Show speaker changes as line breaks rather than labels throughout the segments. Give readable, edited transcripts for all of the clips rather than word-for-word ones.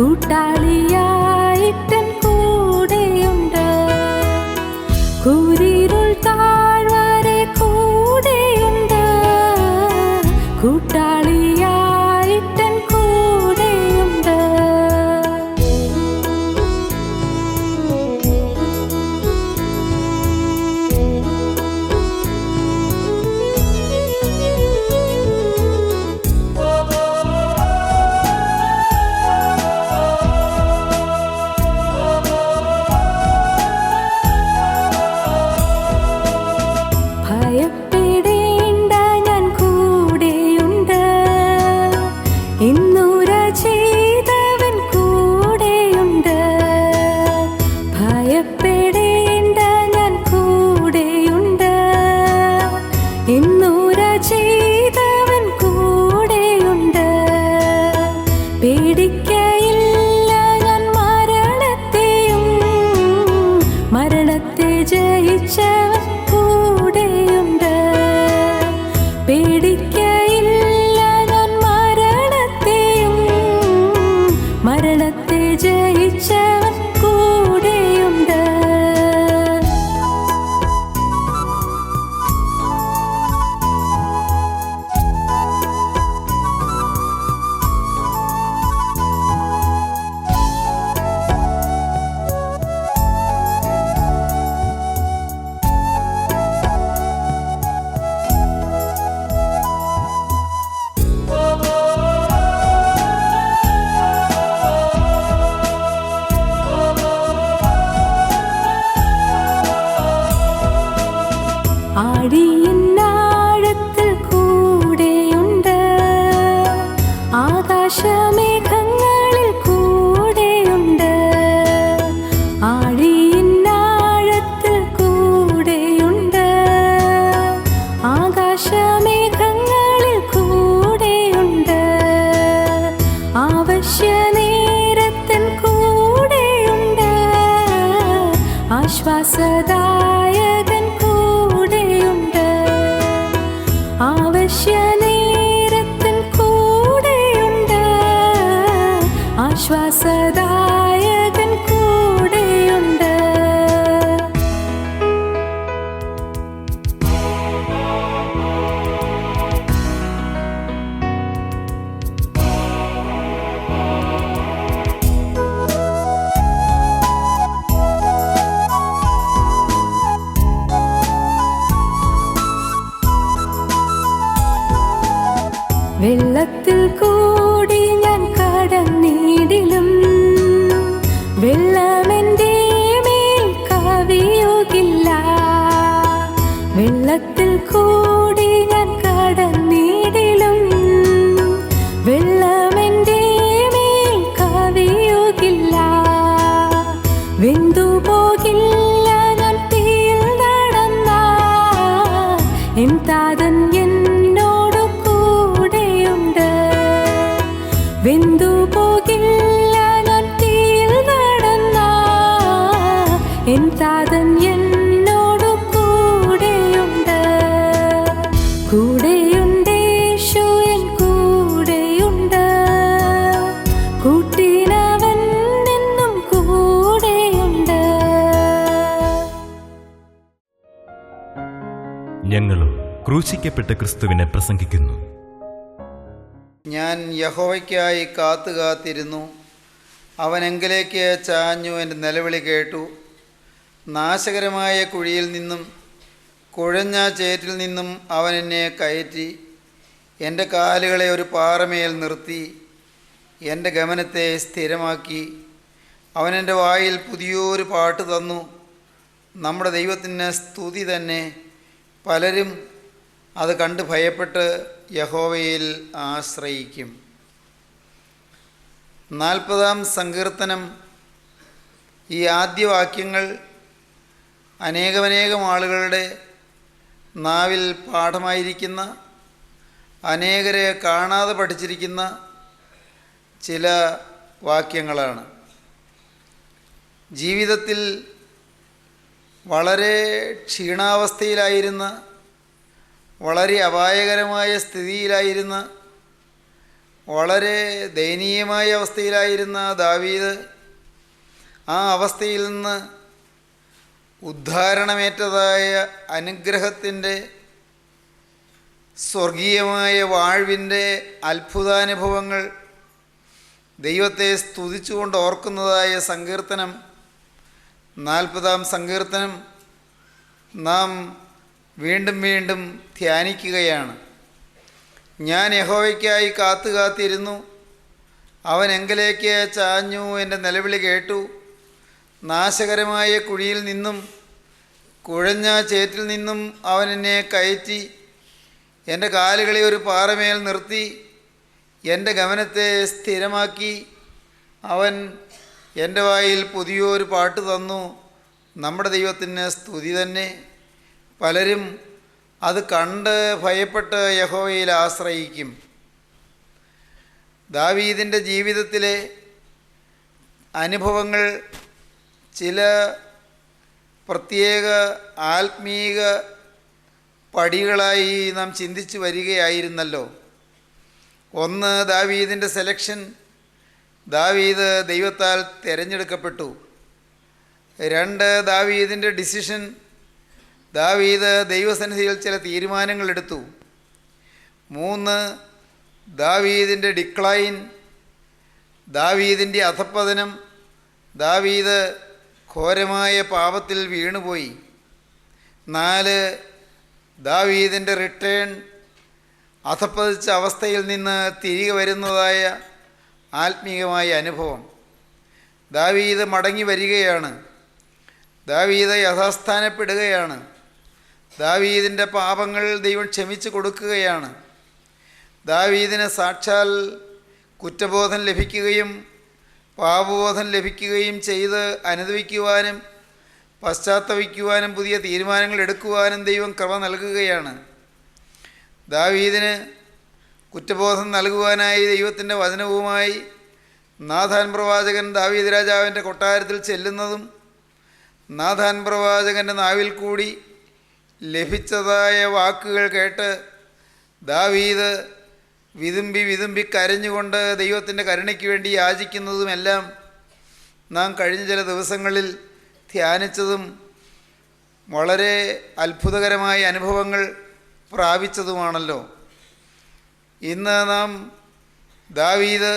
കൂട്ടാളിയായിട്ടൻ കൂടെയുണ്ട്. കൂരിരുൾ താഴ്വരെ കൂടെയുണ്ട്. കൂട്ടാളിയായിട്ടൻ കൂടെയുണ്ട്. ഭയപ്പെടേണ്ട, ഞാൻ കൂടെയുണ്ട്. ഇന്നുര ചെയ്തവൻ കൂടെയുണ്ട്. ഭയപ്പെടേണ്ട, ഞാൻ കൂടെയുണ്ട്. ഇന്നുര ചെയ്തവൻ കൂടെയുണ്ട്. പേടിക്കയില്ല ഞാൻ മരണത്തെയും, മരണത്തെ ജയിച്ചവൻ കൂടെയുണ്ട്. പേടിക്കയില്ല ഞാൻ മരണത്തെയും, മരണത്തെ ജയിച്ചവൻ കൂടെയുണ്ട്. ആഴിയിന്നാഴത്തിൽ കൂടെയുണ്ട്. ആകാശമേഘങ്ങളിൽ കൂടെയുണ്ട്. ആഴിയിന്നാഴത്തിൽ കൂടെയുണ്ട്. ആകാശമേഘങ്ങളിൽ കൂടെയുണ്ട്. ആവശ്യനേരത്തിൻ കൂടെയുണ്ട്. ആശ്വാസദായകൻ കൂടെയുണ്ട്. ആവശ്യനേരത്തിൻ കൂടെയുണ്ട്. ആശ്വാസദായകൻ കൂടെയുണ്ട്. വെള്ളത്തിൽ കൂടി ഞാൻ കടന്നിടിലും വെള്ളമെൻ്റെ മേൽ കവിയുകില്ല. വെള്ളത്തിൽ കൂടി ഞാൻ കടന്നിടിലും വെള്ളമെൻ്റെ മേൽ കവിയുകില്ല. വെന്തുപോകില്ല ഞാൻ തീയിൽ നടന്നാൽ എൻ താതൻ എന്നോട് കൂടെയുണ്ട്. വെന്തുപോകില്ല ഞാൻ തീയിൽ നടന്നാൽ എൻ താതൻ എന്നോട് കൂടെയുണ്ട്. കൂടെയുണ്ട് യേശു എൻ കൂടെയുണ്ട്. കൂട്ടിനവൻ എന്നും കൂടെയുണ്ട്.
ഞങ്ങളും ക്രൂശിക്കപ്പെട്ട ക്രിസ്തുവിനെ പ്രസംഗിക്കുന്നു.
ഞാൻ യഹോവയ്ക്കായി കാത്തുകാത്തിരുന്നു. അവനെങ്കിലേക്ക് ചാഞ്ഞു എൻ്റെ നിലവിളി കേട്ടു. നാശകരമായ കുഴിയിൽ നിന്നും കുഴഞ്ഞ ചേറ്റിൽ നിന്നും അവൻ എന്നെ കയറ്റി. എൻ്റെ കാലുകളെ ഒരു പാറമേൽ നിർത്തി. എൻ്റെ ഗമനത്തെ സ്ഥിരമാക്കി. അവൻ എൻ്റെ വായിൽ പുതിയൊരു പാട്ട് തന്നു. നമ്മുടെ ദൈവത്തിന് സ്തുതി തന്നെ. പലരും അത് കണ്ട് ഭയപ്പെട്ട് യഹോവയിൽ ആശ്രയിക്കും. 40-ാം സങ്കീർത്തനം. ഈ ആദ്യവാക്യങ്ങൾ അനേകമനേകം ആളുകളുടെ നാവിൽ പാഠമായിരിക്കുന്ന, അനേകരെ കാണാതെ പഠിച്ചിരിക്കുന്ന ചില വാക്യങ്ങളാണ്. ജീവിതത്തിൽ വളരെ ക്ഷീണാവസ്ഥയിലായിരുന്ന, വളരെ അപായകരമായ സ്ഥിതിയിലായിരുന്ന വളരെ ദയനീയമായ അവസ്ഥയിലായിരുന്ന ദാവീദ് ആ അവസ്ഥയിൽ നിന്ന് ഉദ്ധാരണമേറ്റതായ അനുഗ്രഹത്തിൻ്റെ സ്വർഗീയമായ വാഴ്വിൻ്റെ അത്ഭുതാനുഭവങ്ങൾ ദൈവത്തെ സ്തുതിച്ചുകൊണ്ട് ഓർക്കുന്നതായ സങ്കീർത്തനം 40-ാം സങ്കീർത്തനം നാം വീണ്ടും വീണ്ടും ധ്യാനിക്കുകയാണ്. ഞാൻ യഹോവയ്ക്കായി കാത്തിരുന്നു, അവൻ എങ്കലേക്ക് ചാഞ്ഞു, എൻ്റെ നിലവിളി കേട്ടു. നാശകരമായ കുഴിയിൽ നിന്നും കുഴഞ്ഞ ചേറ്റിൽ നിന്നും അവൻ എന്നെ കയറ്റി, എൻ്റെ കാലുകളെ ഒരു പാറമേൽ നിർത്തി, എൻ്റെ ഗമനത്തെ സ്ഥിരമാക്കി. അവൻ എൻ്റെ വായിൽ പുതിയൊരു പാട്ട് തന്നു, നമ്മുടെ ദൈവത്തിന് സ്തുതി തന്നെ. പലരും അത് കണ്ട് ഭയപ്പെട്ട് യഹോവയിൽ ആശ്രയിക്കും. ദാവീദിൻ്റെ ജീവിതത്തിലെ അനുഭവങ്ങൾ ചില പ്രത്യേക ആത്മീക പടികളായി നാം ചിന്തിച്ചു വരികയായിരുന്നല്ലോ. ഒന്ന്, ദാവീദിൻ്റെ സെലക്ഷൻ. ദാവീദ് ദൈവത്താൽ തിരഞ്ഞെടുക്കപ്പെട്ടു. 2, ദാവീദിൻ്റെ ഡിസിഷൻ. ദാവീദ് ദൈവസന്നിധിയിൽ ചില തീരുമാനങ്ങൾ എടുത്തു. 3, ദാവീദിൻ്റെ ഡിക്ലൈൻ, ദാവീദിൻ്റെ അധപ്പതനം. ദാവീദ് ഘോരമായ പാപത്തിൽ വീണുപോയി. 4, ദാവീദിൻ്റെ റിട്ടേൺ, അധപ്പതിച്ച അവസ്ഥയിൽ നിന്ന് തിരികെ വരുന്നതായ ആത്മീയമായ അനുഭവം. ദാവീദ് മടങ്ങി വരികയാണ്. ദാവീദ് യഥാസ്ഥാനപ്പെടുകയാണ്. ദാവീദിൻ്റെ പാപങ്ങൾ ദൈവം ക്ഷമിച്ചു കൊടുക്കുകയാണ്. ദാവീദിന് സാക്ഷാൽ കുറ്റബോധം ലഭിക്കുകയും പാപബോധം ലഭിക്കുകയും ചെയ്ത് അനുഭവിക്കുവാനും പശ്ചാത്തപിക്കുവാനും പുതിയ തീരുമാനങ്ങൾ എടുക്കുവാനും ദൈവം കൃപ നൽകുകയാണ്. ദാവീദിന് കുറ്റബോധം നൽകുവാനായി ദൈവത്തിൻ്റെ വചനവുമായി നാഥാൻ പ്രവാചകൻ ദാവീദ് രാജാവിൻ്റെ കൊട്ടാരത്തിൽ ചെല്ലുന്നതും നാഥാൻ പ്രവാചകൻ്റെ നാവിൽ കൂടി ലഭിച്ചതായ വാക്കുകൾ കേട്ട് ദാവീദ് വിതുമ്പി കരഞ്ഞുകൊണ്ട് ദൈവത്തിൻ്റെ കരുണയ്ക്ക് വേണ്ടി യാചിക്കുന്നതുമെല്ലാം നാം കഴിഞ്ഞ ചില ദിവസങ്ങളിൽ ധ്യാനിച്ചതും വളരെ അത്ഭുതകരമായ അനുഭവങ്ങൾ പ്രാപിച്ചതുമാണല്ലോ. ഇന്ന് നാം ദാവീദ്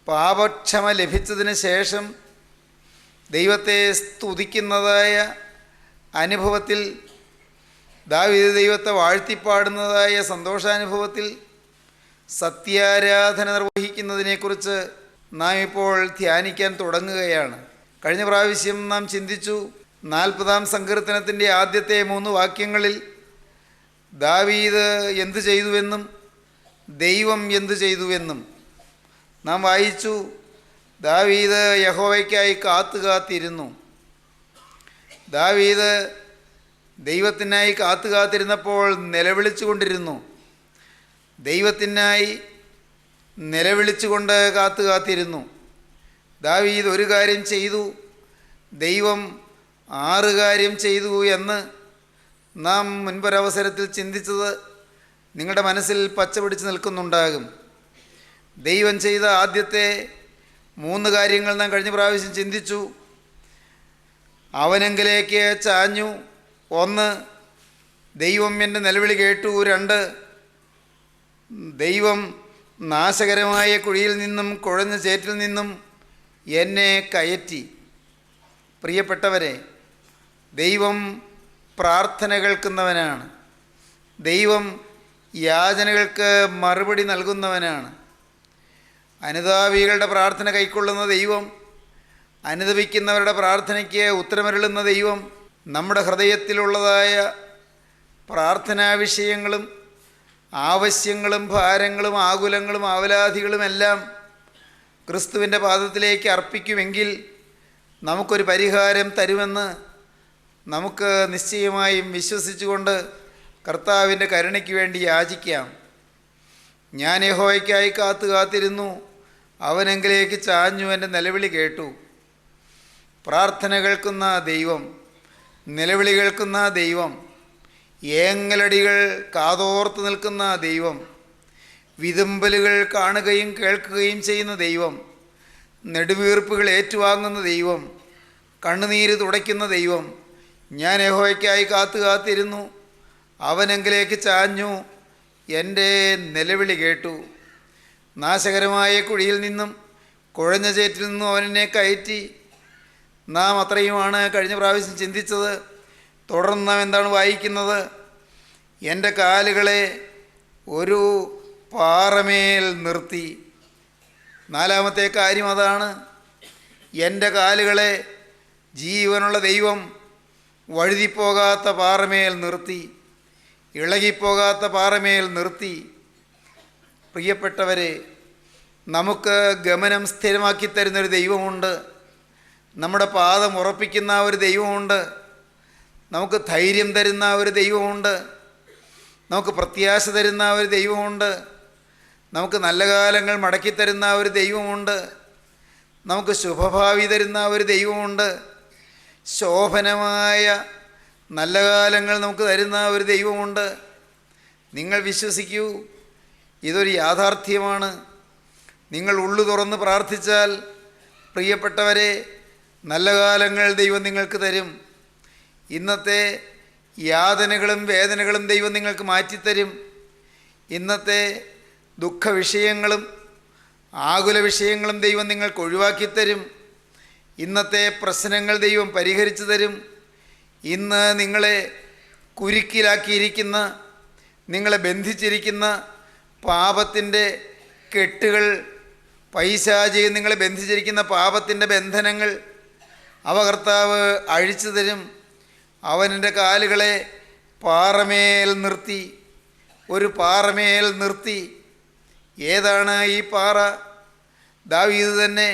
പാപക്ഷമ ലഭിച്ചതിന് ശേഷം ദൈവത്തെ സ്തുതിക്കുന്നതായ അനുഭവത്തിൽ, ദാവീദ് ദൈവത്തെ വാഴ്ത്തിപ്പാടുന്നതായ സന്തോഷാനുഭവത്തിൽ സത്യാരാധന നിർവഹിക്കുന്നതിനെക്കുറിച്ച് നാം ഇപ്പോൾ ധ്യാനിക്കാൻ തുടങ്ങുകയാണ്. കഴിഞ്ഞ പ്രാവശ്യം നാം ചിന്തിച്ചു 40-ാം സങ്കീർത്തനത്തിൻ്റെ ആദ്യത്തെ 3 വാക്യങ്ങളിൽ ദാവീദ് എന്തു ചെയ്തുവെന്നും ദൈവം എന്തു ചെയ്തുവെന്നും നാം വായിച്ചു. ദാവീദ് യഹോവയ്ക്കായി കാത്തിരുന്നു. ദാവീദ് ദൈവത്തിനായി കാത്തിരുന്നപ്പോൾ നിലവിളിച്ചു കൊണ്ടിരുന്നു. ദൈവത്തിനായി നിലവിളിച്ചുകൊണ്ട് കാത്തിരുന്നു. ദാവീദ് ഒരു കാര്യം ചെയ്തു, ദൈവം 6 കാര്യം ചെയ്തു എന്ന് നാം മുൻപൊരവസരത്തിൽ ചിന്തിച്ചത് നിങ്ങളുടെ മനസ്സിൽ പച്ച പിടിച്ച് നിൽക്കുന്നുണ്ടാകും. ദൈവം ചെയ്ത ആദ്യത്തെ 3 കാര്യങ്ങൾ നാം കഴിഞ്ഞ പ്രാവശ്യം ചിന്തിച്ചു. അവനെങ്കിലേക്ക് ചാഞ്ഞു. 1, ദൈവം എൻ്റെ നിലവിളി കേട്ടു. 2, ദൈവം നാശകരമായ കുഴിയിൽ നിന്നും കുഴഞ്ഞ ചേറ്റിൽ നിന്നും എന്നെ കയറ്റി. പ്രിയപ്പെട്ടവരെ, ദൈവം പ്രാർത്ഥന കേൾക്കുന്നവനാണ്. ദൈവം യാചനകൾക്ക് മറുപടി നൽകുന്നവനാണ്. അനുതാപികളുടെ പ്രാർത്ഥന കൈക്കൊള്ളുന്ന ദൈവം, അനുതപിക്കുന്നവരുടെ പ്രാർത്ഥനയ്ക്ക് ഉത്തരമരുളുന്ന ദൈവം, നമ്മുടെ ഹൃദയത്തിലുള്ളതായ പ്രാർത്ഥനാ വിഷയങ്ങളും ആവശ്യങ്ങളും ഭാരങ്ങളും ആകുലങ്ങളും ആവലാധികളുമെല്ലാം ക്രിസ്തുവിൻ്റെ പാദത്തിലേക്ക് അർപ്പിക്കുമെങ്കിൽ നമുക്കൊരു പരിഹാരം തരുമെന്ന് നമുക്ക് നിശ്ചയമായും വിശ്വസിച്ചുകൊണ്ട് കർത്താവിൻ്റെ കരുണയ്ക്ക് വേണ്ടി യാചിക്കാം. ഞാൻ യഹോവയ്ക്കായി കാത്തിരുന്നു, അവനെങ്കിലേക്ക് ചാഞ്ഞു, എൻ്റെ നിലവിളി കേട്ടു. പ്രാർത്ഥന കേൾക്കുന്ന ദൈവം, നിലവിളി കേൾക്കുന്ന ദൈവം, ഏങ്ങലടികൾ കാതോർത്ത് നിൽക്കുന്ന ദൈവം, വിതുമ്പലുകൾ കാണുകയും കേൾക്കുകയും ചെയ്യുന്ന ദൈവം, നെടുവീർപ്പുകൾ ഏറ്റുവാങ്ങുന്ന ദൈവം, കണ്ണുനീര് തുടയ്ക്കുന്ന ദൈവം. ഞാൻ യഹോവയ്ക്കായി കാത്തിരുന്നു, അവനെങ്കിലേക്ക് ചാഞ്ഞു, എൻ്റെ നിലവിളി കേട്ടു. നാശകരമായ കുഴിയിൽ നിന്നും കുഴഞ്ഞ ചേറ്റിൽ നിന്നും അവനെന്നെ കയറ്റി. നാം അത്രയുമാണ് കഴിഞ്ഞ പ്രാവശ്യം ചിന്തിച്ചത്. തുടർന്ന് നാം എന്താണ് വായിക്കുന്നത്? എൻ്റെ കാലുകളെ ഒരു പാറമേൽ നിർത്തി. നാലാമത്തെ കാര്യം അതാണ്. എൻ്റെ കാലുകളെ ജീവനുള്ള ദൈവം വഴുതിപ്പോകാത്ത പാറമേൽ നിർത്തി, ഇളകിപ്പോകാത്ത പാറമേൽ നിർത്തി. പ്രിയപ്പെട്ടവരെ, നമുക്ക് ഗമനം സ്ഥിരമാക്കി തരുന്നൊരു ദൈവമുണ്ട്. നമ്മുടെ പാദം ഉറപ്പിക്കുന്ന ഒരു ദൈവമുണ്ട്. നമുക്ക് ധൈര്യം തരുന്ന ഒരു ദൈവമുണ്ട്. നമുക്ക് പ്രത്യാശ തരുന്ന ഒരു ദൈവമുണ്ട്. നമുക്ക് നല്ല കാലങ്ങൾ മടക്കിത്തരുന്ന ഒരു ദൈവമുണ്ട്. നമുക്ക് ശുഭഭാവി തരുന്ന ഒരു ദൈവമുണ്ട്. ശോഭനമായ നല്ല കാലങ്ങൾ നമുക്ക് തരുന്ന ഒരു ദൈവമുണ്ട്. നിങ്ങൾ വിശ്വസിക്കൂ, ഇതൊരു യാഥാർത്ഥ്യമാണ്. നിങ്ങൾ ഉള്ളു തുറന്ന് പ്രാർത്ഥിച്ചാൽ പ്രിയപ്പെട്ടവരെ, നല്ല കാലങ്ങൾ ദൈവം നിങ്ങൾക്ക് തരും. ഇന്നത്തെ യാതനകളും വേദനകളും ദൈവം നിങ്ങൾക്ക് മാറ്റിത്തരും. ഇന്നത്തെ ദുഃഖ വിഷയങ്ങളും ആകുല വിഷയങ്ങളും ദൈവം നിങ്ങൾക്ക് ഒഴിവാക്കിത്തരും. ഇന്നത്തെ പ്രശ്നങ്ങൾ ദൈവം പരിഹരിച്ചു തരും. ഇന്ന് നിങ്ങളെ കുരുക്കിലാക്കിയിരിക്കുന്ന, നിങ്ങളെ ബന്ധിച്ചിരിക്കുന്ന പാപത്തിൻ്റെ കെട്ടുകൾ, പൈശാചികം നിങ്ങളെ ബന്ധിച്ചിരിക്കുന്ന പാപത്തിൻ്റെ ബന്ധനങ്ങൾ അവ കർത്താവ് അഴിച്ചു തരും. അവൻ്റെ കാലുകളെ പാറമേൽ നിർത്തി, ഒരു പാറമേൽ നിർത്തി. ഏതാണ് ഈ പാറ? ദാവീദ് തന്നെ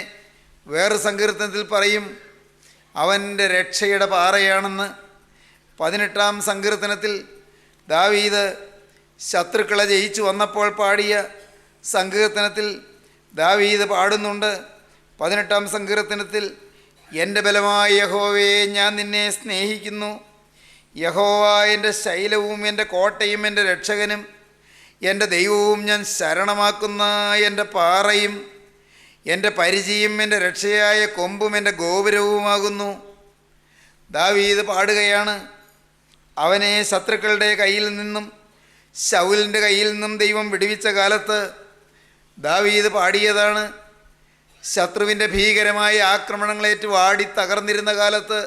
വേറെ സങ്കീർത്തനത്തിൽ പറയും, അവൻ്റെ രക്ഷയുടെ പാറയാണെന്ന്. 18-ാം സങ്കീർത്തനത്തിൽ ദാവീദ് ശത്രുക്കളെ ജയിച്ചു വന്നപ്പോൾ പാടിയ സങ്കീർത്തനത്തിൽ ദാവീദ് പാടുന്നുണ്ട്. 18-ാം സങ്കീർത്തനത്തിൽ, എൻ്റെ ബലമായ യഹോവയെ ഞാൻ നിന്നെ സ്നേഹിക്കുന്നു. യഹോവ എൻ്റെ ശൈലവും എൻ്റെ കോട്ടയും എൻ്റെ രക്ഷകനും എൻ്റെ ദൈവവും ഞാൻ ശരണമാക്കുന്ന എൻ്റെ പാറയും എൻ്റെ പരിചയും എൻ്റെ രക്ഷയായ കൊമ്പും എൻ്റെ ഗോപുരവുമാകുന്നു. ദാവീദ് പാടുകയാണ്, അവനെ ശത്രുക്കളുടെ കയ്യിൽ നിന്നും ശൗലിൻ്റെ കയ്യിൽ നിന്നും ദൈവം വിടുവിച്ച കാലത്ത് ദാവീദ് പാടിയതാണ്. ശത്രുവിൻ്റെ ഭീകരമായ ആക്രമണങ്ങളേറ്റ് വാടി തകർന്നിരുന്ന കാലത്ത്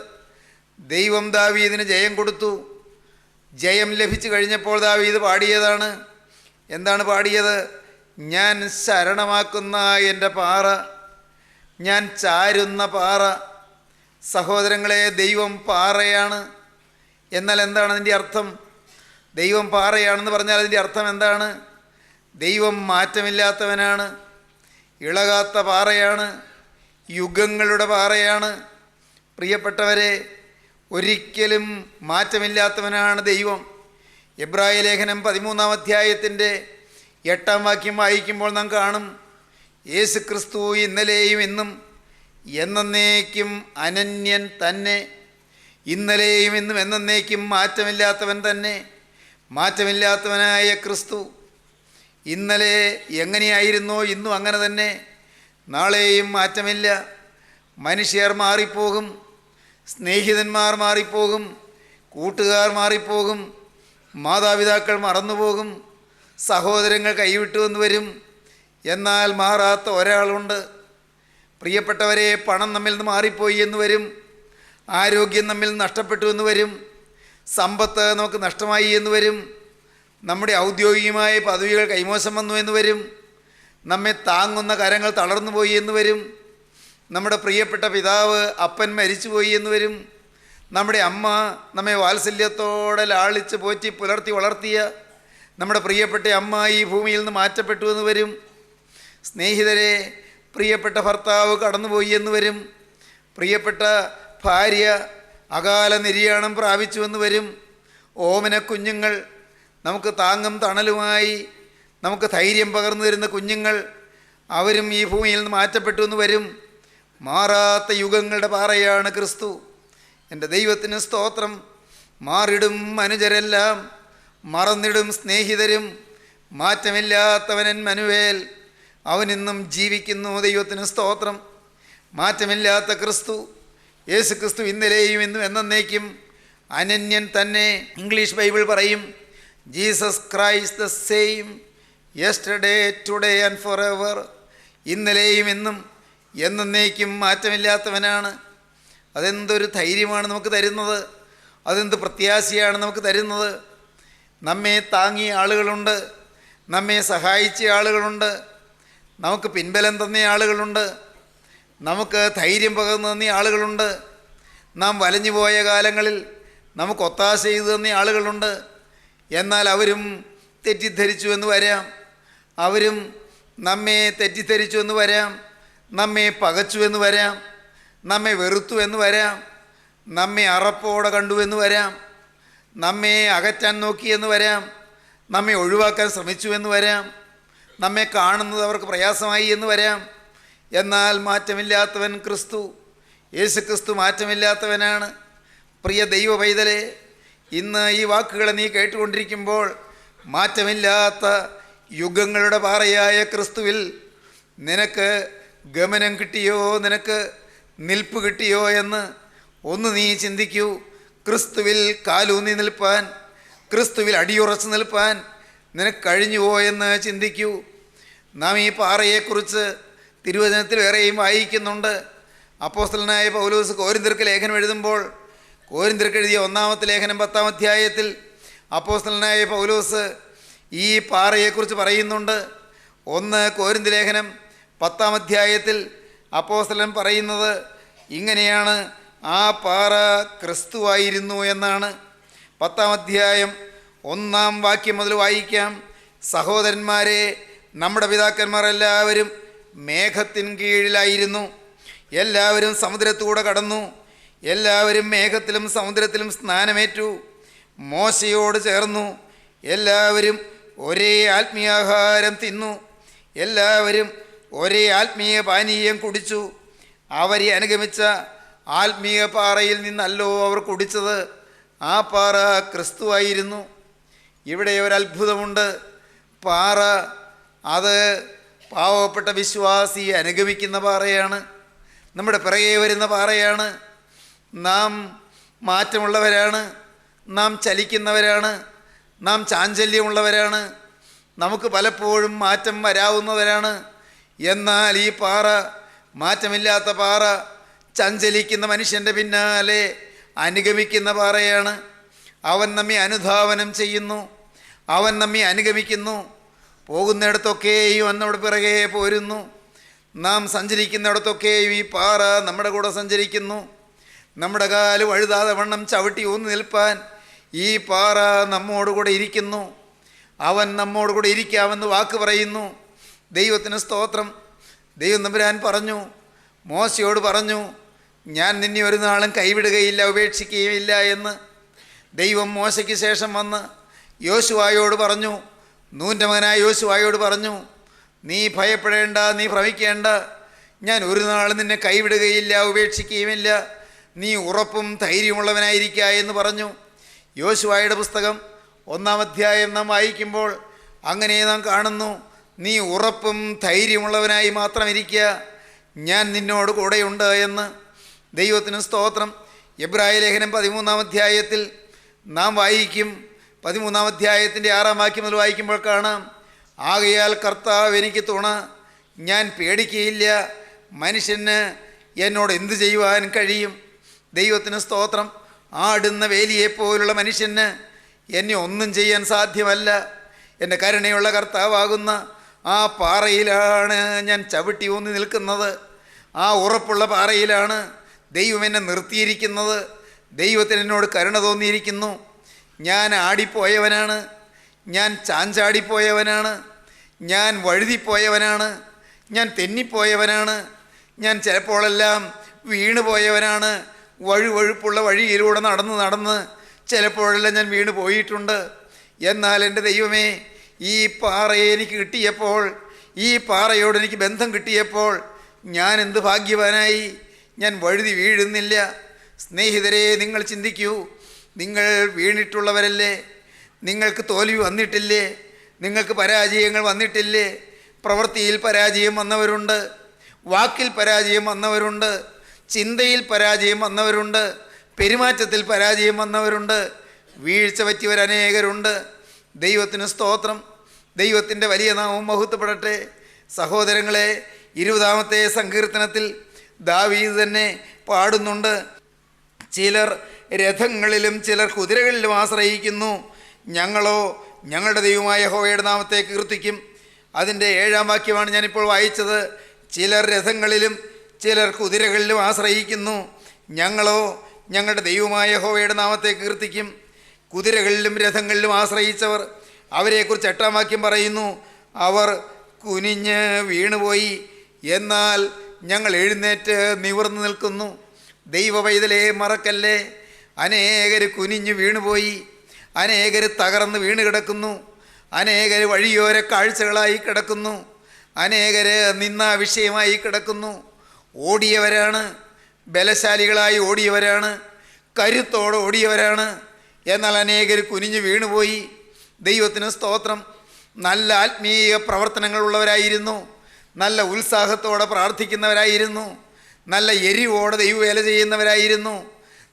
ദൈവം ദാവീദിന് ജയം കൊടുത്തു. ജയം ലഭിച്ചു കഴിഞ്ഞപ്പോൾ ദാവീദ് പാടിയതാണ്. എന്താണ് പാടിയത്? ഞാൻ ശരണമാക്കുന്ന എൻ്റെ പാറ, ഞാൻ ചാരുന്ന പാറ. സഹോദരങ്ങളെ, ദൈവം പാറയാണ്. എന്നാൽ എന്താണ് അതിൻ്റെ അർത്ഥം? ദൈവം പാറയാണെന്ന് പറഞ്ഞാൽ അതിൻ്റെ അർത്ഥം എന്താണ്? ദൈവം മാറ്റമില്ലാത്തവനാണ്, ഇളകാത്ത പാറയാണ്, യുഗങ്ങളുടെ പാറയാണ്. പ്രിയപ്പെട്ടവരെ, ഒരിക്കലും മാറ്റമില്ലാത്തവനാണ് ദൈവം. എബ്രായ ലേഖനം 13-ാം അധ്യായത്തിൻ്റെ 8-ാം വാക്യം വായിക്കുമ്പോൾ നാം കാണും, യേശു ക്രിസ്തു ഇന്നലെയും ഇന്നും എന്നേക്കും അനന്യൻ തന്നെ. ഇന്നലെയും ഇന്നും എന്നേക്കും മാറ്റമില്ലാത്തവൻ തന്നെ. മാറ്റമില്ലാത്തവനായ ക്രിസ്തു ഇന്നലെ എങ്ങനെയായിരുന്നോ ഇന്നും അങ്ങനെ തന്നെ. നാളെയും മാറ്റമില്ല. മനുഷ്യർ മാറിപ്പോകും, സ്നേഹിതന്മാർ മാറിപ്പോകും, കൂട്ടുകാർ മാറിപ്പോകും, മാതാപിതാക്കൾ മറന്നുപോകും, സഹോദരങ്ങൾ കൈവിട്ടു എന്ന് വരും. എന്നാൽ മാറാത്ത ഒരാളുണ്ട്. പ്രിയപ്പെട്ടവരെ, പണം നമ്മിൽ നിന്ന് മാറിപ്പോയി എന്ന് വരും, ആരോഗ്യം നമ്മിൽ നഷ്ടപ്പെട്ടു എന്ന് വരും, സമ്പത്ത് നമുക്ക് നഷ്ടമായി എന്ന് വരും, നമ്മുടെ ഔദ്യോഗികമായ പദവികൾ കൈമോശം വന്നു എന്ന് വരും, നമ്മെ താങ്ങുന്ന കരങ്ങൾ തളർന്നു പോയി എന്ന് വരും, നമ്മുടെ പ്രിയപ്പെട്ട പിതാവ് അപ്പൻ മരിച്ചുപോയി എന്ന് വരും, നമ്മുടെ അമ്മ നമ്മെ വാത്സല്യത്തോടെ ലാളിച്ച് പോറ്റി പുലർത്തി വളർത്തിയ നമ്മുടെ പ്രിയപ്പെട്ട അമ്മ ഈ ഭൂമിയിൽ നിന്ന് മാറ്റപ്പെട്ടു എന്ന് വരും. സ്നേഹിതരെ, പ്രിയപ്പെട്ട ഭർത്താവ് കടന്നുപോയി എന്ന് വരും, പ്രിയപ്പെട്ട ഭാര്യ അകാല നിര്യാണം പ്രാപിച്ചു എന്ന് വരും, ഓമന കുഞ്ഞുങ്ങൾ, നമുക്ക് താങ്ങും തണലുമായി നമുക്ക് ധൈര്യം പകർന്നു തരുന്ന കുഞ്ഞുങ്ങൾ, അവരും ഈ ഭൂമിയിൽ നിന്ന് മാറ്റപ്പെട്ടു എന്ന് വരും. മാറാത്ത യുഗങ്ങളുടെ പാറയാണ് ക്രിസ്തു. എൻ്റെ ദൈവത്തിന് സ്തോത്രം. മാറിടും മനുജരെല്ലാം, മറന്നിടും സ്നേഹിതരും, മാറ്റമില്ലാത്തവനൻ മനുവേൽ, അവനിന്നും ജീവിക്കുന്നു. ദൈവത്തിന് സ്തോത്രം. മാറ്റമില്ലാത്ത ക്രിസ്തു, യേശു ക്രിസ്തു ഇന്നലെയും ഇന്നും എന്നേക്കും അനന്യൻ തന്നെ. ഇംഗ്ലീഷ് ബൈബിൾ പറയും, Jesus Christ the same yesterday today and for ever. ഇന്നലെയും ഇന്നും എന്നേക്കും മാറ്റമില്ലാത്തവനാണ്. അതെന്തൊരു ധൈര്യമാണ് നമുക്ക് തരുന്നത്, അതെന്ത് പ്രത്യാശയാണ് നമുക്ക് തരുന്നത്. നമ്മെ താങ്ങിയ ആളുകളുണ്ട്, നമ്മെ സഹായിച്ച ആളുകളുണ്ട്, നമുക്ക് പിൻബലം തന്ന ആളുകളുണ്ട്, നമുക്ക് ധൈര്യം പകർന്നു തന്ന ആളുകളുണ്ട്. നാം വലഞ്ഞു പോയ കാലങ്ങളിൽ നമുക്ക് ഒത്താശ ചെയ്തു തന്ന ആളുകളുണ്ട്. എന്നാൽ അവരും തെറ്റിദ്ധരിച്ചു എന്ന് വരാം, അവരും നമ്മെ തെറ്റിദ്ധരിച്ചു എന്ന് വരാം, നമ്മെ പകച്ചു എന്ന് വരാം, നമ്മെ വെറുത്തു എന്ന് വരാം, നമ്മെ അറപ്പോടെ കണ്ടു എന്ന് വരാം, നമ്മെ അകറ്റാൻ നോക്കിയെന്ന് വരാം, നമ്മെ ഒഴിവാക്കാൻ ശ്രമിച്ചു എന്ന് വരാം, നമ്മെ കാണുന്നത് അവർക്ക് പ്രയാസമായി എന്ന് വരാം. എന്നാൽ മാറ്റമില്ലാത്തവൻ ക്രിസ്തു, യേശു ക്രിസ്തു മാറ്റമില്ലാത്തവനാണ്. പ്രിയ ദൈവ പൈതലേ, ഇന്ന് ഈ വാക്കുകളെ നീ കേട്ടുകൊണ്ടിരിക്കുമ്പോൾ മാറ്റമില്ലാത്ത യുഗങ്ങളുടെ പാറയായ ക്രിസ്തുവിൽ നിനക്ക് ഗമനം കിട്ടിയോ, നിനക്ക് നിൽപ്പ് കിട്ടിയോ എന്ന് ഒന്ന് നീ ചിന്തിക്കൂ. ക്രിസ്തുവിൽ കാലൂന്നി നിൽപ്പാൻ, ക്രിസ്തുവിൽ അടിയുറച്ച് നിൽപ്പാൻ നിനക്ക് കഴിഞ്ഞുവോ എന്ന് ചിന്തിക്കൂ. നാം ഈ പാറയെക്കുറിച്ച് തിരുവചനത്തിൽ വേറെയും വായിക്കുന്നുണ്ട്. അപ്പോസ്തലനായ പൗലോസ് കോരിന്ത്യർക്ക് ലേഖനം എഴുതുമ്പോൾ, കോരിന്ത്യർക്ക് എഴുതിയ 1-ാമത്തെ ലേഖനം 10-ാം അധ്യായത്തിൽ അപ്പോസ്തലനായ പൗലോസ് ഈ പാറയെക്കുറിച്ച് പറയുന്നുണ്ട്. 1 കോരിന്ത്യ ലേഖനം 10-ാം അധ്യായത്തിൽ അപ്പോസ്തലൻ പറയുന്നത് ഇങ്ങനെയാണ്: ആ പാറ ക്രിസ്തുവായിരുന്നു എന്നാണ്. 10-ാം അധ്യായം 1-ാം വാക്യം മുതൽ വായിക്കാം. സഹോദരന്മാരെ, നമ്മുടെ പിതാക്കന്മാർ എല്ലാവരും മേഘത്തിൻ കീഴിലായിരുന്നു, എല്ലാവരും സമുദ്രത്തൂടെ കടന്നു, എല്ലാവരും മേഘത്തിലും സമുദ്രത്തിലും സ്നാനമേറ്റു, മോശയോട് ചേർന്നു, എല്ലാവരും ഒരേ ആത്മീയാഹാരം തിന്നു, എല്ലാവരും ഒരേ ആത്മീയ പാനീയം കുടിച്ചു. അവരെ അനുഗമിച്ച ആത്മീയ പാറയിൽ നിന്നല്ലോ അവർ കുടിച്ചത്, ആ പാറ ക്രിസ്തുവായിരുന്നു. ഇവിടെ ഒരത്ഭുതമുണ്ട്. പാറ അത് പാവപ്പെട്ട വിശ്വാസി അനുഗമിക്കുന്ന പാറയാണ്, നമ്മുടെ പിറകെ വരുന്ന പാറയാണ്. നാം മാറ്റമുള്ളവരാണ്, നാം ചലിക്കുന്നവരാണ്, നാം ചാഞ്ചല്യമുള്ളവരാണ്, നമുക്ക് പലപ്പോഴും മാറ്റം വരാവുന്നവരാണ്. എന്നാൽ ഈ പാറ മാറ്റമില്ലാത്ത പാറ, ചഞ്ചലിക്കുന്ന മനുഷ്യൻ്റെ പിന്നാലെ അനുഗമിക്കുന്ന പാറയാണ്. അവൻ നമ്മെ അനുധാവനം ചെയ്യുന്നു, അവൻ നമ്മെ അനുഗമിക്കുന്നു. പോകുന്നിടത്തൊക്കെയും നമ്മുടെ പിറകെ പോരുന്നു. നാം സഞ്ചരിക്കുന്നിടത്തൊക്കെയും ഈ പാറ നമ്മുടെ കൂടെ സഞ്ചരിക്കുന്നു. നമ്മുടെ കാല് വഴുതാതെ വണ്ണം ചവിട്ടി ഊന്നി നിൽപ്പാൻ ഈ പാറ നമ്മോടുകൂടെ ഇരിക്കുന്നു. അവൻ നമ്മോടുകൂടെ ഇരിക്കാമെന്ന് വാക്ക് പറയുന്നു. ദൈവത്തിന് സ്തോത്രം. ദൈവം തമ്പുരാൻ പറഞ്ഞു, മോശയോട് പറഞ്ഞു, ഞാൻ നിന്നെ ഒരു നാളും കൈവിടുകയില്ല, ഉപേക്ഷിക്കുകയില്ല എന്ന്. ദൈവം മോശയ്ക്ക് ശേഷം വന്ന് യോശുവായോട് പറഞ്ഞു, നൂൻ്റെ മകനായ യോശുവായോട് പറഞ്ഞു, നീ ഭയപ്പെടേണ്ട, നീ ഭ്രമിക്കേണ്ട, ഞാൻ ഒരു നാളും നിന്നെ കൈവിടുകയില്ല, ഉപേക്ഷിക്കുകയുമില്ല, നീ ഉറപ്പും ധൈര്യമുള്ളവനായിരിക്കുക എന്ന് പറഞ്ഞു. യോശുവായുടെ പുസ്തകം 1-ാം അധ്യായം നാം വായിക്കുമ്പോൾ അങ്ങനെ നാം കാണുന്നു, നീ ഉറപ്പും ധൈര്യമുള്ളവനായി മാത്രം ഇരിക്കുക, ഞാൻ നിന്നോട് കൂടെയുണ്ട് എന്ന്. ദൈവത്തിന് സ്തോത്രം. എബ്രായ ലേഖനം 13-ാം അധ്യായത്തിൽ നാം വായിക്കും. 13-ാം അധ്യായത്തിൻ്റെ 6-ാം വാക്യം മുതൽ വായിക്കുമ്പോൾ കാണാം, ആകയാൽ കർത്താവ് എനിക്ക് തുണ, ഞാൻ പേടിക്കുകയില്ല, മനുഷ്യന് എന്നോട് എന്തു ചെയ്യുവാൻ കഴിയും. ദൈവത്തിന് സ്തോത്രം. ആടുന്ന വേലിയെപ്പോലുള്ള മനുഷ്യന് എന്നെ ഒന്നും ചെയ്യാൻ സാധ്യമല്ല. എൻ്റെ കരുണയുള്ള കർത്താവാകുന്ന ആ പാറയിലാണ് ഞാൻ ചവിട്ടി ഊന്നി നിൽക്കുന്നത്. ആ ഉറപ്പുള്ള പാറയിലാണ് ദൈവം എന്നെ നിർത്തിയിരിക്കുന്നത്. ദൈവത്തിന് എന്നോട് കരുണ തോന്നിയിരിക്കുന്നു. ഞാൻ ആടിപ്പോയവനാണ്, ഞാൻ ചാഞ്ചാടിപ്പോയവനാണ്, ഞാൻ വഴുതിപ്പോയവനാണ്, ഞാൻ തെന്നിപ്പോയവനാണ്, ഞാൻ ചിലപ്പോഴെല്ലാം വീണു പോയവനാണ്. വഴുവഴുപ്പുള്ള വഴിയിലൂടെ നടന്ന് ചിലപ്പോഴെല്ലാം ഞാൻ വീണു പോയിട്ടുണ്ട്. എന്നാൽ എൻ്റെ ദൈവമേ, ഈ പാറയെ എനിക്ക് കിട്ടിയപ്പോൾ, ഈ പാറയോട് എനിക്ക് ബന്ധം കിട്ടിയപ്പോൾ ഞാൻ എന്ത് ഭാഗ്യവാനായി. ഞാൻ വഴുതി വീഴുന്നില്ല. സ്നേഹിതരെ, നിങ്ങൾ ചിന്തിക്കൂ. നിങ്ങൾ വീണിട്ടുള്ളവരല്ലേ? നിങ്ങൾക്ക് തോൽവി വന്നിട്ടില്ലേ? നിങ്ങൾക്ക് പരാജയങ്ങൾ വന്നിട്ടില്ലേ? പ്രവൃത്തിയിൽ പരാജയം വന്നവരുണ്ട്, വാക്കിൽ പരാജയം വന്നവരുണ്ട്, ചിന്തയിൽ പരാജയം വന്നവരുണ്ട്, പെരുമാറ്റത്തിൽ പരാജയം വന്നവരുണ്ട്, വീഴ്ച പറ്റിയവരനേകരുണ്ട്. ദൈവത്തിന് സ്തോത്രം. ദൈവത്തിൻ്റെ വലിയ നാമം മഹത്വപ്പെടട്ടെ. സഹോദരങ്ങളെ, 20-ാമത്തെ സങ്കീർത്തനത്തിൽ ദാവീദ് തന്നെ പാടുന്നുണ്ട്, ചിലർ രഥങ്ങളിലും ചിലർ കുതിരകളിലും ആശ്രയിക്കുന്നു, ഞങ്ങളോ ഞങ്ങളുടെ ദൈവമായ യഹോവയുടെ നാമത്തെ കീർത്തിക്കും. അതിൻ്റെ 7-ാം വാക്യമാണ് ഞാനിപ്പോൾ വായിച്ചത്. ചിലർ രഥങ്ങളിലും ചിലർ കുതിരകളിലും ആശ്രയിക്കുന്നു, ഞങ്ങളോ ഞങ്ങളുടെ ദൈവമായ യഹോവയുടെ നാമത്തെ കീർത്തിക്കും. കുതിരകളിലും രഥങ്ങളിലും ആശ്രയിച്ചവർ, അവരെക്കുറിച്ച് 8-ാം വാക്യം പറയുന്നു, അവർ കുനിഞ്ഞ് വീണുപോയി, എന്നാൽ ഞങ്ങൾ എഴുന്നേറ്റ് നിവർന്നു നിൽക്കുന്നു. ദൈവ പൈതലേ, മറക്കല്ലേ, അനേകർ കുനിഞ്ഞു വീണുപോയി, അനേകർ തകർന്ന് വീണ് കിടക്കുന്നു, അനേകർ വഴിയോര കാഴ്ചകളായി കിടക്കുന്നു, അനേകർ നിന്നാ വിഷയമായി കിടക്കുന്നു. ഓടിയവരാണ്, ബലശാലികളായി ഓടിയവരാണ്, കരുത്തോടെ ഓടിയവരാണ്, എന്നാൽ അനേകർ കുനിഞ്ഞു വീണുപോയി. ദൈവത്തിന് സ്തോത്രം. നല്ല ആത്മീയ പ്രവർത്തനങ്ങളുള്ളവരായിരുന്നു, നല്ല ഉത്സാഹത്തോടെ പ്രാർത്ഥിക്കുന്നവരായിരുന്നു, നല്ല എരിവോടെ ദൈവവേല ചെയ്യുന്നവരായിരുന്നു,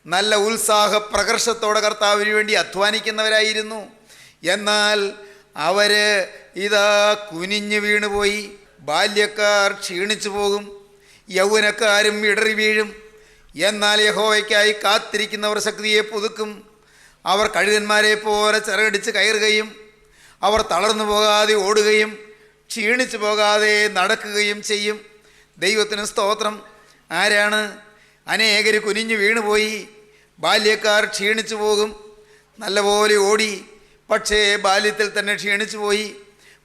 നല്ല ഉത്സാഹ പ്രകർഷത്തോടെ കർത്താവിന് വേണ്ടി അധ്വാനിക്കുന്നവരായിരുന്നു. എന്നാൽ അവർ ഇതാ കുനിഞ്ഞു വീണുപോയി. ബാല്യക്കാർ ക്ഷീണിച്ചു പോകും, യൗവനക്കാരും ഇടറി വീഴും. എന്നാൽ യഹോവയ്ക്കായി കാത്തിരിക്കുന്നവർ ശക്തിയെ പുതുക്കും. അവർ കഴുകന്മാരെ പോലെ ചിറകടിച്ച് കയറുകയും അവർ തളർന്നു പോകാതെ ഓടുകയും ക്ഷീണിച്ചു പോകാതെ നടക്കുകയും ചെയ്യും. ദൈവത്തിന് സ്തോത്രം. ആരാണ്? അനേകർ കുനിഞ്ഞു വീണുപോയി. ബാല്യക്കാർ ക്ഷീണിച്ചു പോകും. നല്ലപോലെ ഓടി, പക്ഷേ ബാല്യത്തിൽ തന്നെ ക്ഷീണിച്ചു പോയി.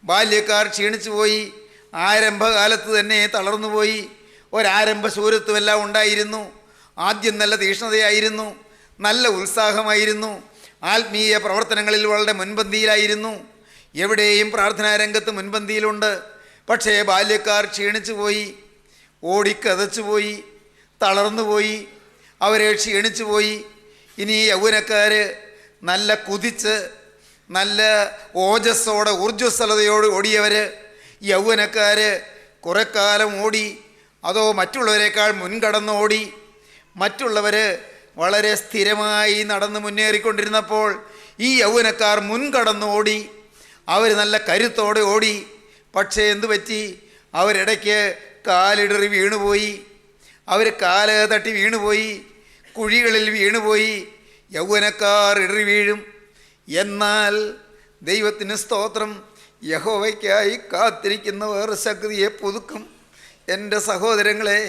ബാല്യക്കാർ ക്ഷീണിച്ചു പോയി, ആരംഭകാലത്ത് തന്നെ തളർന്നുപോയി. ഒരാരംഭ ശൂരത്വമെല്ലാം ഉണ്ടായിരുന്നു. ആദ്യം നല്ല തീക്ഷ്ണതയായിരുന്നു, നല്ല ഉത്സാഹമായിരുന്നു, ആത്മീയ പ്രവർത്തനങ്ങളിൽ വളരെ മുൻപന്തിയിലായിരുന്നു, എവിടെയും പ്രാർത്ഥനാ രംഗത്ത് മുൻപന്തിയിലുണ്ട്. പക്ഷേ ബാല്യക്കാർ ക്ഷീണിച്ചു പോയി, ഓടിക്കതച്ചു പോയി, തളർന്നുപോയി, അവരെ ക്ഷീണിച്ചു പോയി. ഇനി യൗവനക്കാർ നല്ല കുതിച്ച് നല്ല ഓജസ്സോടെ ഊർജ്ജസ്വലതയോട് ഓടിയവർ, യൗവനക്കാർ കുറേ കാലം ഓടി, അതോ മറ്റുള്ളവരെക്കാൾ മുൻകടന്ന് ഓടി. മറ്റുള്ളവർ വളരെ സ്ഥിരമായി നടന്ന് മുന്നേറിക്കൊണ്ടിരുന്നപ്പോൾ ഈ യൗവനക്കാർ മുൻകടന്ന് ഓടി. അവർ നല്ല കരുത്തോടെ ഓടി. പക്ഷേ എന്തു പറ്റി? അവരിടയ്ക്ക് കാലിടറി വീണുപോയി, അവർ കാല് തട്ടി വീണുപോയി, കുഴികളിൽ വീണുപോയി. യൗവനക്കാർ ഇടറി വീഴും. എന്നാൽ ദൈവത്തിന് സ്തോത്രം, യഹോവയ്ക്കായി കാത്തിരിക്കുന്നവർ ശക്തിയെ പുതുക്കും. എൻ്റെ സഹോദരങ്ങളെ,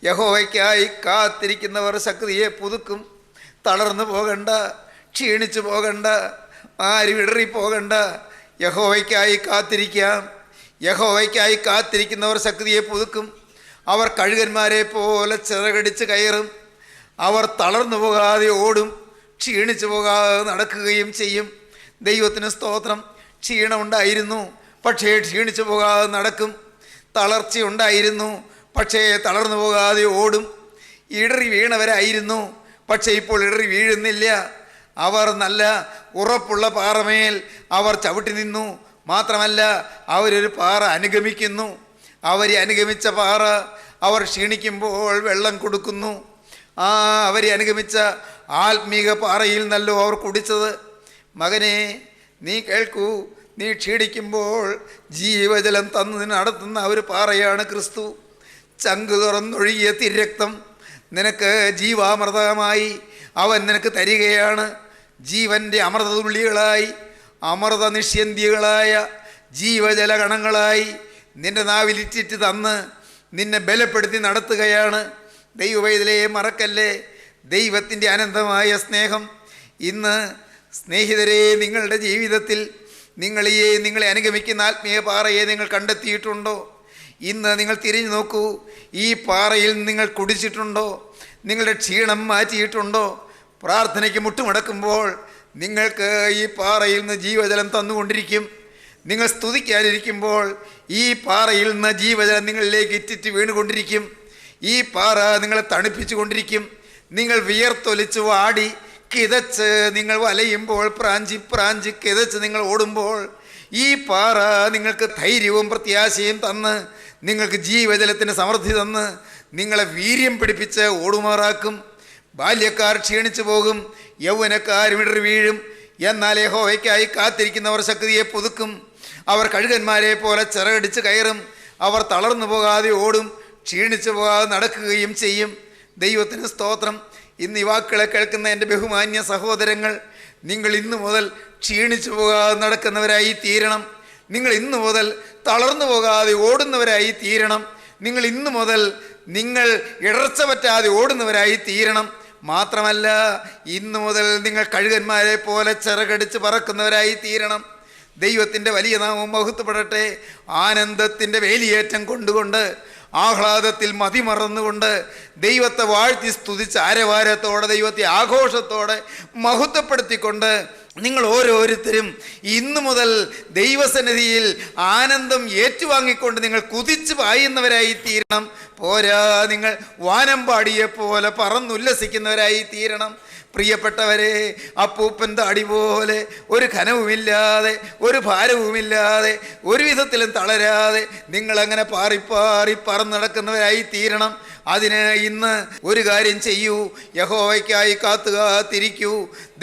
യഹോവയ്ക്കായി കാത്തിരിക്കുന്നവർ ശക്തിയെ പുതുക്കും. തളർന്നു പോകണ്ട, ക്ഷീണിച്ചു പോകണ്ട, ആരും ഇടറിപ്പോകണ്ട. യഹോവയ്ക്കായി കാത്തിരിക്കാം. യഹോവയ്ക്കായി കാത്തിരിക്കുന്നവർ ശക്തിയെ പുതുക്കും. അവർ കഴുകന്മാരെ പോലെ ചിറകടിച്ച് കയറും. അവർ തളർന്നു പോകാതെ ഓടും, ക്ഷീണിച്ചു പോകാതെ നടക്കുകയും ചെയ്യും. ദൈവത്തിന് സ്തോത്രം. ക്ഷീണമുണ്ടായിരുന്നു, പക്ഷേ ക്ഷീണിച്ചു പോകാതെ നടക്കും. തളർച്ചയുണ്ടായിരുന്നു, പക്ഷേ തളർന്നു പോകാതെ ഓടും. ഇടറി വീണവരായിരുന്നു, പക്ഷേ ഇപ്പോൾ ഇടറി വീഴുന്നില്ല. അവർ നല്ല ഉറപ്പുള്ള പാറമേൽ അവർ ചവിട്ടി നിന്നു. മാത്രമല്ല, അവരൊരു പാറ അനുഗമിക്കുന്നു. അവരെ അനുഗമിച്ച പാറ അവർ ക്ഷീണിക്കുമ്പോൾ വെള്ളം കൊടുക്കുന്നു. അവരെ അനുഗമിച്ച ആത്മീക പാറയിൽ നല്ലോ അവർ കുടിച്ചത്. മകനെ, നീ കേൾക്കൂ, നീ ക്ഷീണിക്കുമ്പോൾ ജീവജലം തന്നു നടത്തുന്ന ഒരു പാറയാണ് ക്രിസ്തു. ചങ്ക് തുറന്നൊഴുകിയ തിരക്തം നിനക്ക് ജീവാമൃതമായി അവൻ നിനക്ക് തരികയാണ്. ജീവൻ്റെ അമൃതതുള്ളികളായി, അമൃത നിഷ്യന്തികളായ ജീവജലഗണങ്ങളായി നിൻ്റെ നാവിലിറ്റിറ്റ് തന്ന് നിന്നെ ബലപ്പെടുത്തി നടത്തുകയാണ്. ദൈവവേദലയെ മറക്കല്ലേ. ദൈവത്തിൻ്റെ അനന്തമായ സ്നേഹം ഇന്ന് സ്നേഹിതരെ നിങ്ങളുടെ ജീവിതത്തിൽ നിങ്ങളെ അനുഗമിക്കുന്ന ആത്മീയ പാറയെ നിങ്ങൾ കണ്ടെത്തിയിട്ടുണ്ടോ? ഇന്ന് നിങ്ങൾ തിരിഞ്ഞു നോക്കൂ. ഈ പാറയിൽ നിങ്ങൾ കുടിച്ചിട്ടുണ്ടോ? നിങ്ങളുടെ ക്ഷീണം മാറ്റിയിട്ടുണ്ടോ? പ്രാർത്ഥനയ്ക്ക് മുട്ടുമടക്കുമ്പോൾ നിങ്ങൾക്ക് ഈ പാറയിൽ നിന്ന് ജീവജലം തന്നുകൊണ്ടിരിക്കും. നിങ്ങൾ സ്തുതിക്കാനിരിക്കുമ്പോൾ ഈ പാറയിൽ നിന്ന് ജീവജലം നിങ്ങളിലേക്ക് ഇറ്റിറ്റ് വീണുകൊണ്ടിരിക്കും. ഈ പാറ നിങ്ങളെ തണുപ്പിച്ചു കൊണ്ടിരിക്കും. നിങ്ങൾ വിയർത്തൊലിച്ച് വാടി കിതച്ച് നിങ്ങൾ വലയുമ്പോൾ, പ്രാഞ്ചി കിതച്ച് നിങ്ങൾ ഓടുമ്പോൾ ഈ പാറ നിങ്ങൾക്ക് ധൈര്യവും പ്രത്യാശയും തന്ന്, നിങ്ങൾക്ക് ജീവജലത്തിന് സമൃദ്ധി തന്ന്, നിങ്ങളെ വീര്യം പിടിപ്പിച്ച് ഓടുമാറാക്കും. ബാല്യക്കാർ ക്ഷീണിച്ചു പോകും, യൗവനക്കാർ ഇടറി വീഴും. എന്നാൽ യഹോവയ്ക്കായി കാത്തിരിക്കുന്നവർ ശക്തിയെ പുതുക്കും. അവർ കഴുകന്മാരെ പോലെ ചിറകടിച്ച് കയറും. അവർ തളർന്നു പോകാതെ ഓടും, ക്ഷീണിച്ചു പോകാതെ നടക്കുകയും ചെയ്യും. ദൈവത്തിന് സ്തോത്രം. ഇന്ന് ഈ വാക്കുകളെ കേൾക്കുന്ന എൻ്റെ ബഹുമാന്യ സഹോദരങ്ങൾ, നിങ്ങൾ ഇന്നു മുതൽ ക്ഷീണിച്ചു പോകാതെ നടക്കുന്നവരായി തീരണം. നിങ്ങൾ ഇന്നു മുതൽ തളർന്നു പോകാതെ ഓടുന്നവരായി തീരണം. നിങ്ങൾ ഇന്നു മുതൽ നിങ്ങൾ ഇടർച്ച പറ്റാതെ ഓടുന്നവരായി തീരണം. മാത്രമല്ല, ഇന്നു മുതൽ നിങ്ങൾ കഴുകന്മാരെ പോലെ ചിറകടിച്ച് പറക്കുന്നവരായി തീരണം. ദൈവത്തിൻ്റെ വലിയ നാമം മഹത്വപ്പെടട്ടെ. ആനന്ദത്തിൻ്റെ വേലിയേറ്റം കൊണ്ടുകൊണ്ട്, ആഹ്ലാദത്തിൽ മതിമറന്നുകൊണ്ട്, ദൈവത്തെ വാഴ്ത്തി സ്തുതിച്ച് ആരവാരത്തോടെ, ദൈവത്തെ ആഘോഷത്തോടെ മഹത്വപ്പെടുത്തിക്കൊണ്ട് നിങ്ങൾ ഓരോരുത്തരും ഇന്നു മുതൽ ദൈവസന്നിധിയിൽ ആനന്ദം ഏറ്റുവാങ്ങിക്കൊണ്ട് നിങ്ങൾ കുതിച്ചു പായുന്നവരായി തീരണം. പോരാ, നിങ്ങൾ വാനമ്പാടിയെപ്പോലെ പറന്നുല്ലസിക്കുന്നവരായി തീരണം. പ്രിയപ്പെട്ടവരെ, അപ്പൂപ്പൻ താടി പോലെ ഒരു ഘനവുമില്ലാതെ, ഒരു ഭാരവുമില്ലാതെ, ഒരു വിധത്തിലും തളരാതെ നിങ്ങളങ്ങനെ പാറി പറന്ന് നടക്കുന്നവരായി തീരണം. അതിന് ഇന്ന് ഒരു കാര്യം ചെയ്യൂ. യഹോവയ്ക്കായി കാത്തിരിക്കൂ.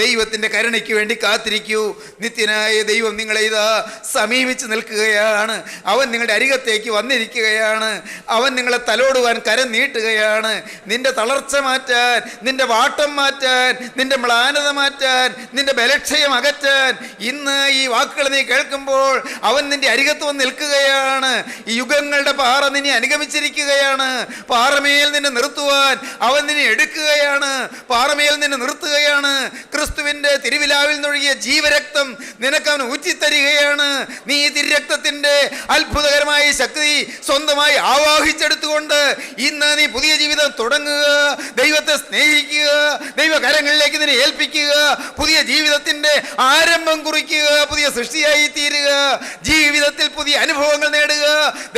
ദൈവത്തിൻ്റെ കരുണയ്ക്ക് വേണ്ടി കാത്തിരിക്കൂ. നിത്യനായ ദൈവം നിങ്ങളെ ഇതാ സമീപിച്ച് നിൽക്കുകയാണ്. അവൻ നിങ്ങളുടെ അരികത്തേക്ക് വന്നിരിക്കുകയാണ്. അവൻ നിങ്ങളെ തലോടുവാൻ കരം നീട്ടുകയാണ്. നിന്റെ തളർച്ച മാറ്റാൻ, നിന്റെ വാട്ടം മാറ്റാൻ, നിന്റെ മ്ലാനത മാറ്റാൻ, നിന്റെ ബലക്ഷയം അകറ്റാൻ ഇന്ന് ഈ വാക്കുകൾ നീ കേൾക്കുമ്പോൾ അവൻ നിന്റെ അരികത്ത് വന്ന് നിൽക്കുകയാണ്. ഈ യുഗങ്ങളുടെ പാറ നിന്നെ അനുഗമിച്ചിരിക്കുകയാണ്. പാറമേൽ നിന്നെ നിർത്തുവാൻ അവൻ നിന്നെ എടുക്കുകയാണ്. പാറമേൽ നിന്നെ നിർത്തുകയാണ്. ക്രിസ്തുവിൻ്റെ തിരുവിലാവിൽ നിന്നൊഴുകിയ ജീവരക്തം നിനക്കവൻ ഊറ്റിത്തരികയാണ്. നീ ഈ തിരുരക്തത്തിൻ്റെ അത്ഭുതകരമായ ശക്തി സ്വന്തമായി ആവാഹിച്ചെടുത്തുകൊണ്ട് ഇന്ന് നീ പുതിയ ജീവിതം തുടങ്ങുക. ദൈവത്തെ സ്നേഹിക്കുക. ദൈവകരങ്ങളിലേക്ക് നിന്നെ ഏൽപ്പിക്കുക. പുതിയ ജീവിതത്തിൻ്റെ ആരംഭം കുറിക്കുക. പുതിയ സൃഷ്ടിയായി തീരുക. ജീവിതത്തിൽ പുതിയ അനുഭവങ്ങൾ നേടുക.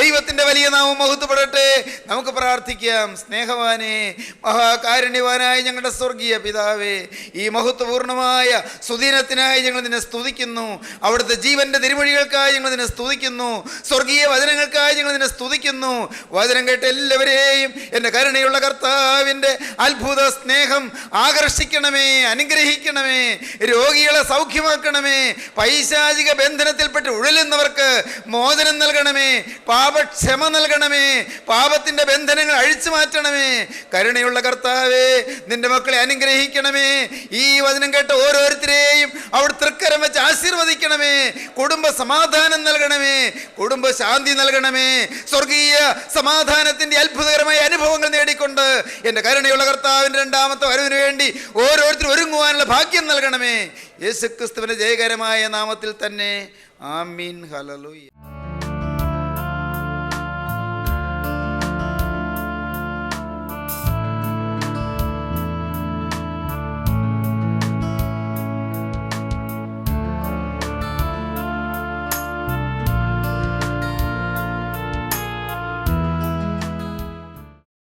ദൈവത്തിൻ്റെ വലിയ നാമം മഹത്വപ്പെടട്ടെ. നമുക്ക് പ്രാർത്ഥിക്കാം. സ്നേഹവാനേ, മഹാകാരുണ്യവാനായ ഞങ്ങളുടെ സ്വർഗീയ പിതാവേ, ഈ മഹത്വപൂർണമായ സുദിനത്തിനായി ഞങ്ങൾ നിന്നെ സ്തുതിക്കുന്നു. അവിടുത്തെ ജീവന്റെ തിരുമൊഴികൾക്കായി ഞങ്ങൾ നിന്നെ സ്തുതിക്കുന്നു. സ്വർഗീയ വചനങ്ങൾക്കായി ഞങ്ങൾ നിന്നെ സ്തുതിക്കുന്നു. വചനം കേട്ട് എല്ലാവരെയും എൻ്റെ കരുണയുള്ള കർത്താവിൻ്റെ അത്ഭുത സ്നേഹം ആകർഷിക്കണമേ, അനുഗ്രഹിക്കണമേ. രോഗികളെ സൗഖ്യമാക്കണമേ. പൈശാചിക ബന്ധനത്തിൽപ്പെട്ട് ഉഴലുന്നവർക്ക് മോചനം നൽകണമേ. പാപക്ഷമ നൽകണമേ. പാപത്തിൻ്റെ ബന്ധനങ്ങൾ അഴിച്ചു മാറ്റണമേ. കരുണയുള്ള കർത്താവേ, നിന്റെ മക്കളെ അനുഗ്രഹിക്കണമേ. ഈ വചനം കേട്ട ഓരോരുത്തരെയും അവിടെ തൃക്കരം വെച്ച് ആശീർവദിക്കണമേ. കുടുംബ സമാധാനം നൽകണമേ. കുടുംബ ശാന്തി നൽകണമേ. സ്വർഗീയ സമാധാനത്തിന്റെ അത്ഭുതകരമായ അനുഭവങ്ങൾ നേടിക്കൊണ്ട് എൻ്റെ കരുണയുള്ള കർത്താവിൻ്റെ രണ്ടാമത്തെ വരവിന് വേണ്ടി ഓരോരുത്തരും ഒരുങ്ങുവാനുള്ള ഭാഗ്യം നൽകണമേ. യേശുക്രിസ്തുവിന്റെ ജയകരമായ നാമത്തിൽ തന്നെ. ആമീൻ. ഹല്ലേലൂയ.